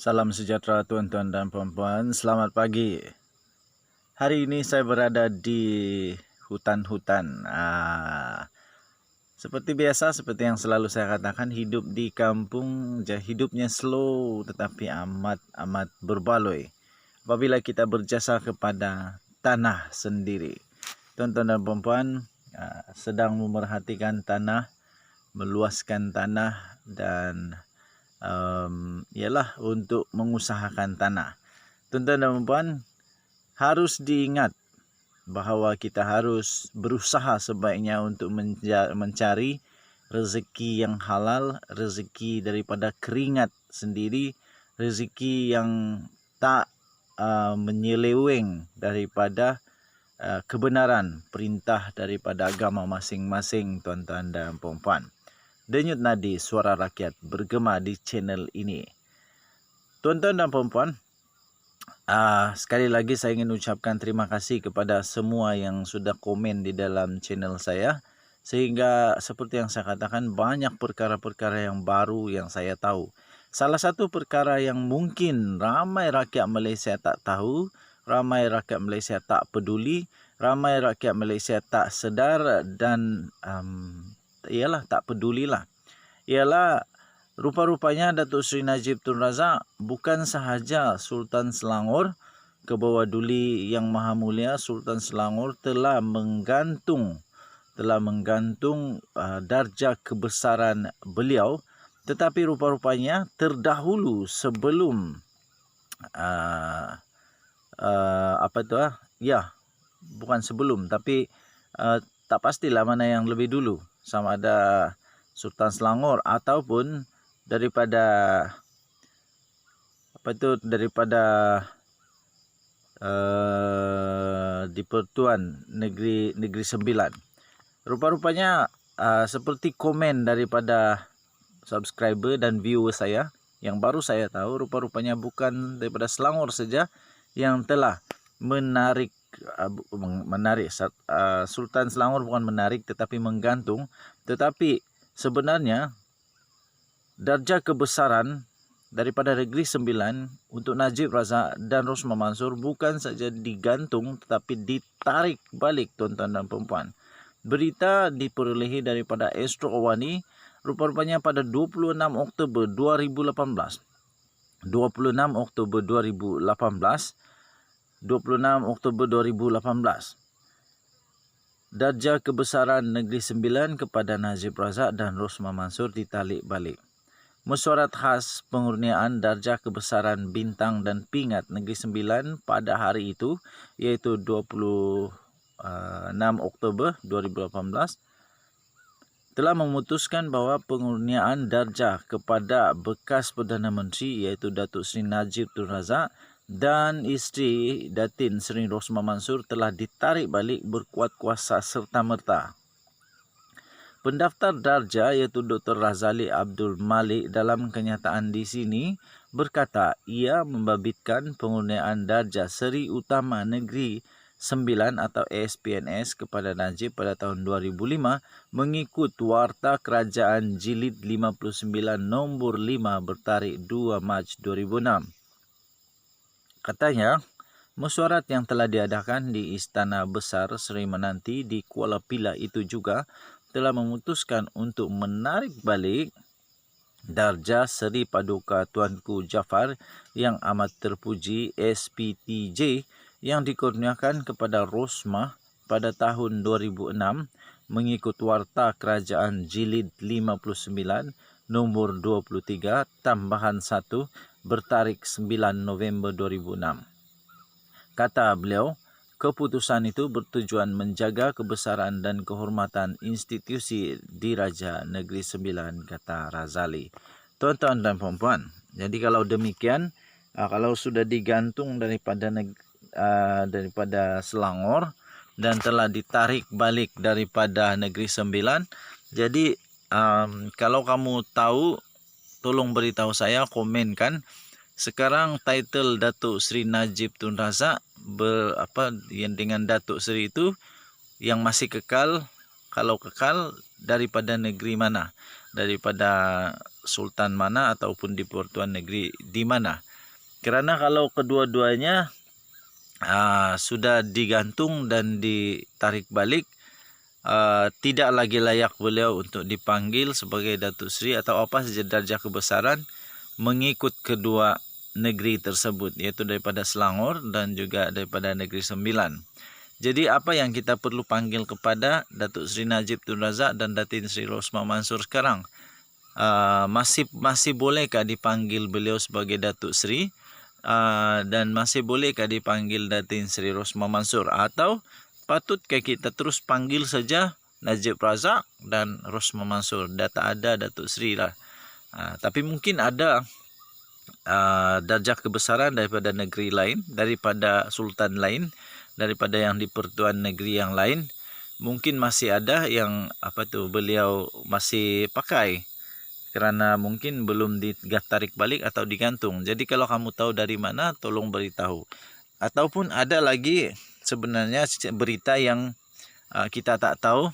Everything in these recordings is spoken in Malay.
Salam sejahtera tuan-tuan dan puan-puan, selamat pagi. Hari ini saya berada di hutan-hutan. Seperti biasa, seperti yang selalu saya katakan, hidup di kampung hidupnya slow tetapi amat berbaloi. Apabila kita berjasa kepada tanah sendiri. Tuan-tuan dan puan-puan sedang memerhatikan tanah, meluaskan tanah dan ialah untuk mengusahakan tanah. Tuan-tuan dan puan-puan, harus diingat bahawa kita harus berusaha sebaiknya untuk mencari rezeki yang halal, rezeki daripada keringat sendiri, rezeki yang tak menyeleweng daripada kebenaran perintah daripada agama masing-masing, tuan-tuan dan puan-puan. Denyut nadi suara rakyat bergema di channel ini. Tuan-tuan dan puan-puan, sekali lagi saya ingin ucapkan terima kasih kepada semua yang sudah komen di dalam channel saya. Sehingga seperti yang saya katakan, banyak perkara-perkara yang baru yang saya tahu. Salah satu perkara yang mungkin ramai rakyat Malaysia tak tahu, ramai rakyat Malaysia tak peduli, ramai rakyat Malaysia tak sedar dan tak pedulilah. Ialah rupa-rupanya Datuk Seri Najib Tun Razak bukan sahaja Sultan Selangor, Kebawah Duli Yang Maha Mulia Sultan Selangor telah menggantung darjah kebesaran beliau, tetapi rupa-rupanya terdahulu sebelum bukan sebelum, tapi tak pastilah mana yang lebih dulu, sama ada Sultan Selangor ataupun daripada di Pertuan Negeri Sembilan. Rupa-rupanya seperti komen daripada subscriber dan viewer saya yang baru saya tahu, rupa-rupanya bukan daripada Selangor saja yang telah menarik Sultan Selangor bukan menarik tetapi menggantung, tetapi sebenarnya darjah kebesaran daripada Negeri Sembilan untuk Najib Razak dan Rosmah Mansor bukan saja digantung tetapi ditarik balik, tuan-tuan dan perempuan. Berita diperolehi daripada Astro Awani, rupa-rupanya pada 26 Oktober 2018. 26 Oktober 2018. Darjah kebesaran Negeri Sembilan kepada Najib Razak dan Rosmah Mansor ditarik balik. Mesyuarat khas pengurniaan darjah kebesaran bintang dan pingat Negeri Sembilan pada hari itu, iaitu 26 Oktober 2018, telah memutuskan bahawa pengurniaan darjah kepada bekas Perdana Menteri iaitu Datuk Seri Najib Tun Razak dan isteri Datin Seri Rosmah Mansor telah ditarik balik berkuat kuasa serta-merta. Pendaftar darjah iaitu Dr. Razali Abdul Malik dalam kenyataan di sini berkata ia membabitkan pengurniaan darjah Seri Utama Negeri Sembilan atau ASPNS kepada Najib pada tahun 2005 mengikut Warta Kerajaan Jilid 59 nombor 5 bertarikh 2 Mac 2006. Katanya, mesyuarat yang telah diadakan di Istana Besar Seri Menanti di Kuala Pilah itu juga telah memutuskan untuk menarik balik darjah Seri Paduka Tuanku Jaafar yang amat terpuji SPTJ yang dikurniakan kepada Rosmah pada tahun 2006 mengikut Warta Kerajaan Jilid 59 nombor 23 tambahan 1 bertarikh 9 November 2006. Kata beliau, keputusan itu bertujuan menjaga kebesaran dan kehormatan institusi Diraja Negeri Sembilan, kata Razali. Tuan-tuan dan puan-puan, jadi kalau demikian, kalau sudah digantung daripada Selangor dan telah ditarik balik daripada Negeri Sembilan, jadi kalau kamu tahu, tolong beritahu saya, komenkan. Sekarang title Datuk Seri Najib Tun Razak yang dengan Datuk Seri itu yang masih kekal, kalau kekal daripada negeri mana, daripada sultan mana ataupun di Pertuan Negeri di mana. Kerana kalau kedua-duanya sudah digantung dan ditarik balik, tidak lagi layak beliau untuk dipanggil sebagai Datuk Seri atau apa saja darjah kebesaran mengikut kedua negeri tersebut, iaitu daripada Selangor dan juga daripada Negeri Sembilan. Jadi apa yang kita perlu panggil kepada Datuk Seri Najib Tun Razak dan Datin Seri Rosmah Mansur sekarang? Masih bolehkah dipanggil beliau sebagai Datuk Seri? Dan masih bolehkah dipanggil Datin Seri Rosmah Mansur? Atau patutkah kita terus panggil saja Najib Razak dan Rosmah Mansur? Tak ada Datuk Seri lah. Tapi mungkin ada darjah kebesaran daripada negeri lain, daripada sultan lain, daripada yang di Pertuan Negeri yang lain. Mungkin masih ada yang beliau masih pakai, kerana mungkin belum ditarik balik atau digantung. Jadi kalau kamu tahu dari mana, tolong beritahu. Ataupun ada lagi sebenarnya berita yang kita tak tahu,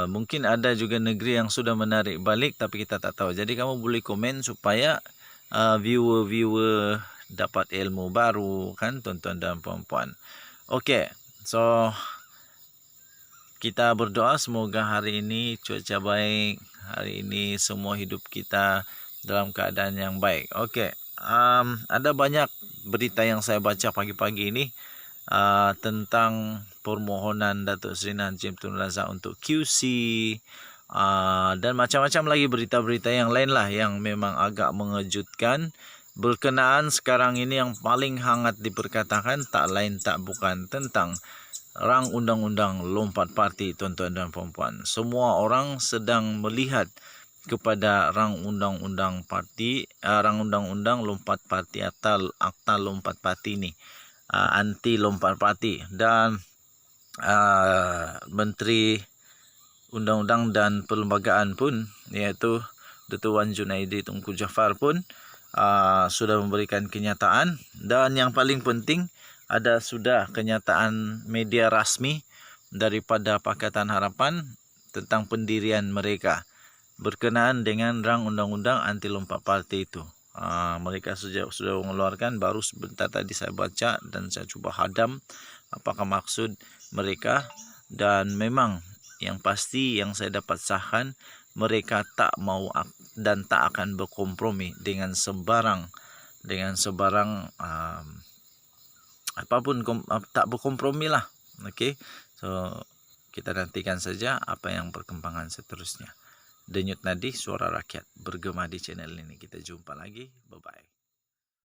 mungkin ada juga negeri yang sudah menarik balik tapi kita tak tahu. Jadi kamu boleh komen supaya viewer-viewer dapat ilmu baru, kan tuan-tuan dan puan-puan. Okey, so kita berdoa semoga hari ini cuaca baik, hari ini semua hidup kita dalam keadaan yang baik. Okey, ada banyak berita yang saya baca pagi-pagi ini tentang permohonan Datuk Seri Najib Tun Razak untuk QC, dan macam-macam lagi berita-berita yang lain lah yang memang agak mengejutkan. Berkenaan sekarang ini yang paling hangat diperkatakan tak lain tak bukan tentang rang undang-undang lompat parti, tuan-tuan dan puan-puan. Semua orang sedang melihat kepada rang undang-undang parti, rang undang-undang lompat parti atau akta lompat parti ni, anti lompat parti, dan Menteri Undang-Undang dan Perlembagaan pun, iaitu Datuk Wan Junaidi Tunku Jaafar pun sudah memberikan kenyataan. Dan yang paling penting, ada sudah kenyataan media rasmi daripada Pakatan Harapan tentang pendirian mereka berkenaan dengan rang undang-undang anti lompat parti itu. Mereka sudah mengeluarkan, baru sebentar tadi saya baca dan saya cuba hadam apakah maksud mereka. Dan memang yang pasti yang saya dapat sahkan, mereka tak mau dan tak akan berkompromi dengan sebarang apapun, tak berkompromi lah. Okey, so kita nantikan saja apa yang perkembangan seterusnya. Denyut Nadi, Suara Rakyat bergema di channel ini. Kita jumpa lagi. Bye bye.